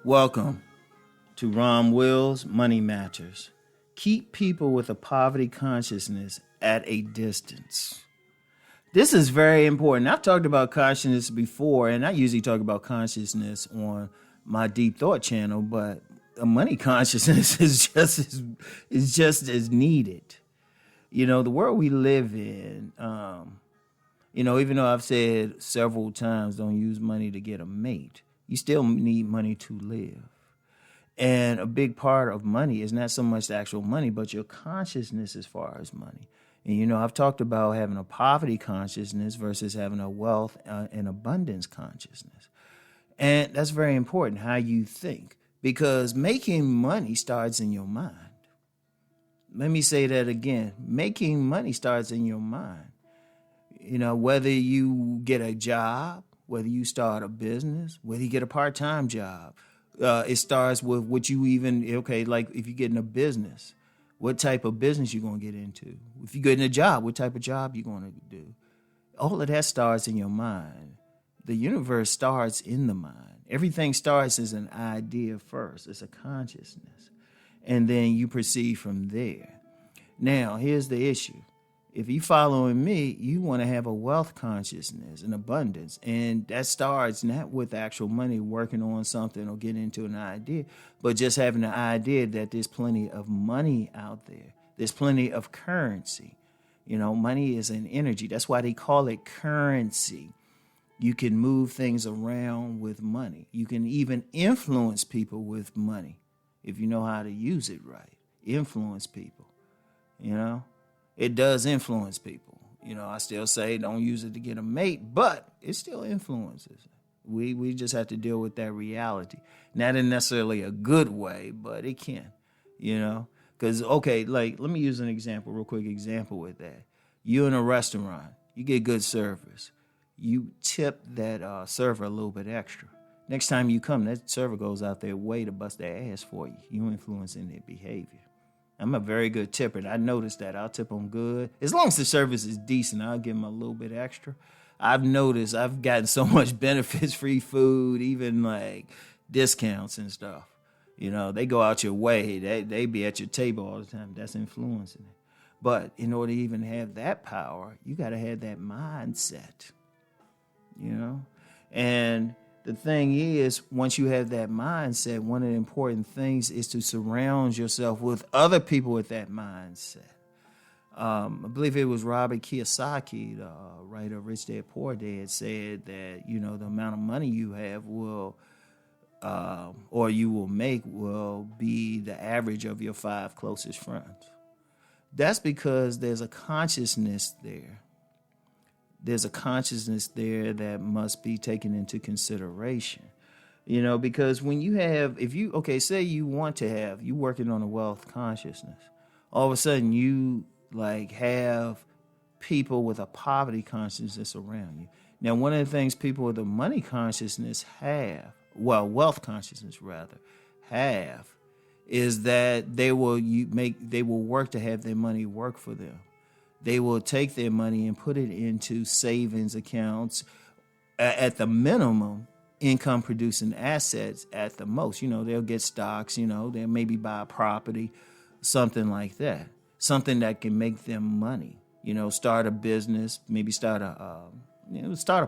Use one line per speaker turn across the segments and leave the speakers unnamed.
Welcome to Rom Wills Money Matters. Keep people with a poverty consciousness at a distance. This is very important. I've talked about consciousness before, and I usually talk about consciousness on my Deep Thought channel, but a money consciousness is just as needed. You know, the world we live in, even though I've said several times don't use money to get a mate, you still need money to live. And a big part of money is not so much the actual money, but your consciousness as far as money. And, I've talked about having a poverty consciousness versus having a wealth and abundance consciousness. And that's very important, how you think, because making money starts in your mind. Let me say that again. Making money starts in your mind. Whether you get a job, whether you start a business, whether you get a part-time job, it starts with what you like if you get in a business, what type of business you're going to get into. If you get in a job, what type of job you're going to do. All of that starts in your mind. The universe starts in the mind. Everything starts as an idea first. It's a consciousness. And then you proceed from there. Now, here's the issue. If you following me, you want to have a wealth consciousness and abundance. And that starts not with actual money, working on something or getting into an idea, but just having the idea that there's plenty of money out there. There's plenty of currency. Money is an energy. That's why they call it currency. You can move things around with money. You can even influence people with money if you know how to use it right. Influence people, It does influence people. I still say don't use it to get a mate, but it still influences. We just have to deal with that reality. Not in necessarily a good way, but it can, Because, let me use an example, real quick example with that. You in a restaurant, you get good service. You tip that server a little bit extra. Next time you come, that server goes out their way to bust their ass for you. You influencing their behavior. I'm a very good tipper, and I noticed that. I'll tip them good. As long as the service is decent, I'll give them a little bit extra. I've noticed I've gotten so much benefits, free food, even like discounts and stuff. They go out your way. They be at your table all the time. That's influencing it. But in order to even have that power, you got to have that mindset, And the thing is, once you have that mindset, one of the important things is to surround yourself with other people with that mindset. I believe it was Robert Kiyosaki, the writer of Rich Dad Poor Dad, said that, the amount of money you have or you will make will be the average of your 5 closest friends. That's because there's a consciousness there. There's a consciousness there that must be taken into consideration. Because when you have, say you want to have, you working on a wealth consciousness, all of a sudden you have people with a poverty consciousness around you. Now, one of the things people with a money consciousness wealth consciousness rather, have, is that they will work to have their money work for them. They will take their money and put it into savings accounts, at the minimum, income producing assets at the most. They'll get stocks, they'll maybe buy a property, something like that. Something that can make them money. Start a business, maybe start a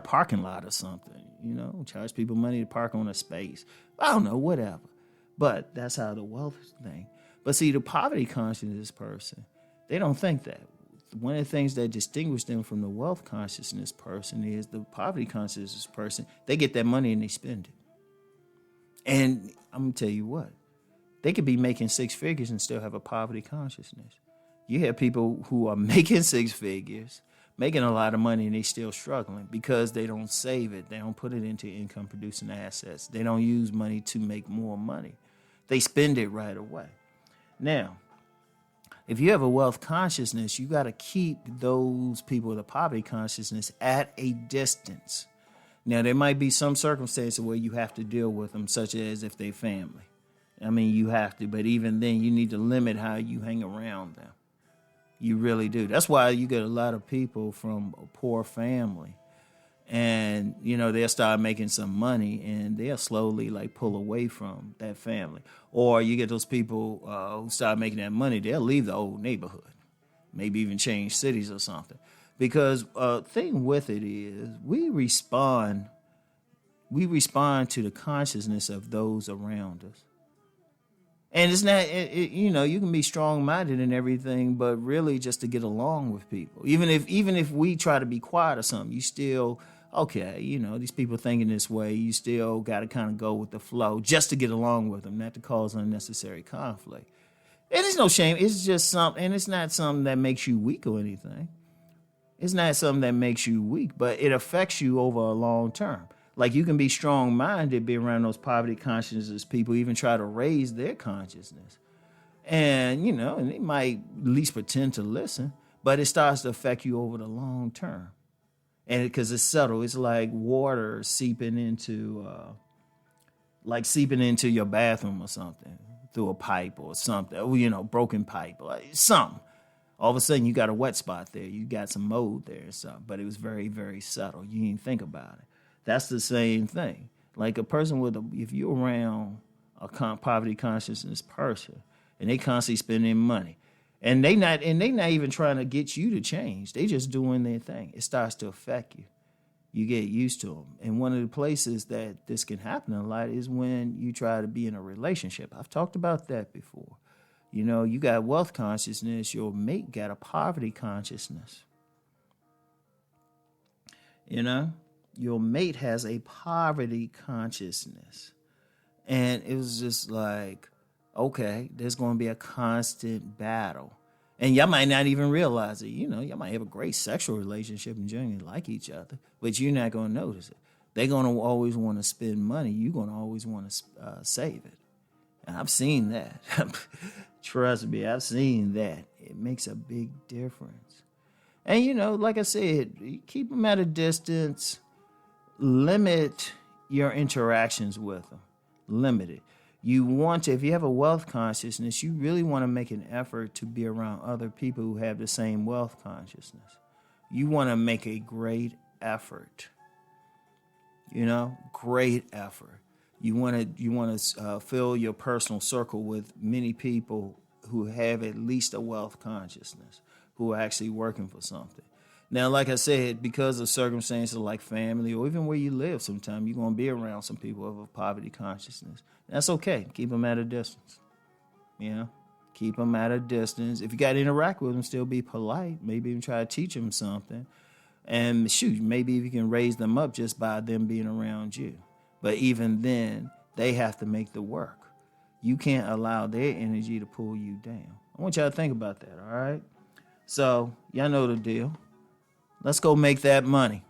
parking lot or something, charge people money to park on a space. I don't know, whatever. But that's how the wealth thing. But see, the poverty consciousness person, they don't think that. One of the things that distinguish them from the wealth consciousness person is the poverty consciousness person. They get that money and they spend it. And I'm going to tell you what, they could be making 6 figures and still have a poverty consciousness. You have people who are making 6 figures, making a lot of money, and they still struggling because they don't save it. They don't put it into income producing assets. They don't use money to make more money. They spend it right away. Now, if you have a wealth consciousness, you got to keep those people with a poverty consciousness at a distance. Now, there might be some circumstances where you have to deal with them, such as if they're family. You have to, but even then, you need to limit how you hang around them. You really do. That's why you get a lot of people from a poor family And, they'll start making some money and they'll slowly like pull away from that family. Or you get those people who start making that money, they'll leave the old neighborhood, maybe even change cities or something. Because thing with it is we respond to the consciousness of those around us. And it's not, you can be strong-minded and everything, but really just to get along with people. Even if we try to be quiet or something, you still, okay, these people thinking this way, you still got to kind of go with the flow just to get along with them, not to cause unnecessary conflict. And it's no shame. It's just something, and it's not something that makes you weak or anything. It's not something that makes you weak, but it affects you over a long term. Like you can be strong-minded, be around those poverty consciousness people, even try to raise their consciousness. And, and they might at least pretend to listen, but it starts to affect you over the long term. And because it's subtle, it's like water seeping into your bathroom or something through a pipe or something, broken pipe or something. All of a sudden you got a wet spot there. You got some mold there or something, but it was very, very subtle. You didn't think about it. That's the same thing. Like a person if you're around a poverty consciousness person and they constantly spending money and they not even trying to get you to change. They just doing their thing. It starts to affect you. You get used to them. And one of the places that this can happen a lot is when you try to be in a relationship. I've talked about that before. You got wealth consciousness. Your mate got a poverty consciousness. Your mate has a poverty consciousness. And it was just like, okay, there's going to be a constant battle. And y'all might not even realize it. Y'all might have a great sexual relationship and genuinely like each other, but you're not going to notice it. They're going to always want to spend money. You're going to always want to save it. And I've seen that. Trust me, I've seen that. It makes a big difference. And, like I said, keep them at a distance. Limit your interactions with them. Limit it. If you have a wealth consciousness, you really want to make an effort to be around other people who have the same wealth consciousness. You want to make a great effort. Great effort. You want to fill your personal circle with many people who have at least a wealth consciousness, who are actually working for something. Now, like I said, because of circumstances like family or even where you live, sometimes you're going to be around some people of a poverty consciousness. That's okay. Keep them at a distance. Keep them at a distance. If you got to interact with them, still be polite. Maybe even try to teach them something. And maybe if you can raise them up just by them being around you. But even then, they have to make the work. You can't allow their energy to pull you down. I want y'all to think about that, all right? So, y'all know the deal. Let's go make that money.